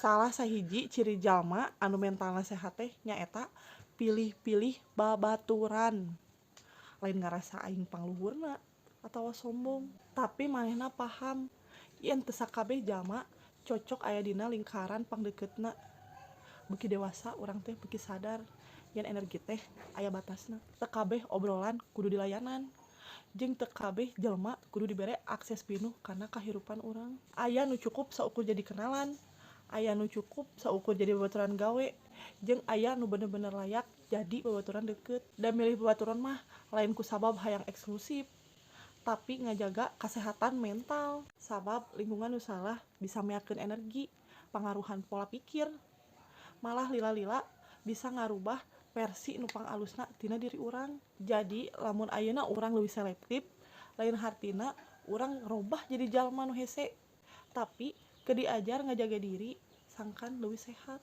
Salah sahiji ciri jalma anu mentalna sehat teh nyaeta pilih-pilih babaturan. Lain ngarasa aing pangluhurna atawa sombong, tapi manehna paham yen teu sakabeh jalma cocok aya dina lingkaran pangdeukeutna. Beuki dewasa urang teh beuki sadar yen energi teh aya batasna. Teu kabeh obrolan kudu dilayanan, jeung teu kabeh jelema kudu dibere akses pinuh kana kahirupan urang. Aya nu cukup saukur jadi kenalan, aya nu cukup saukur jadi babaturan gawe, jeung aya nu bener-bener layak jadi babaturan deukeut. Da milih babaturan mah lain ku sabab hayang eksklusif, tapi ngajaga kasehatan mental. Sabab lingkungan nu salah bisa meakeun energi, pangaruhan pola pikir, malah lila-lila bisa ngarubah versi nu pangalusna tina diri urang. Jadi lamun ayeuna urang leuwih selektif, lain hartina urang robah jadi jalma nu hese, tapi keur diajar ngajaga diri sangkan leuwih sehat.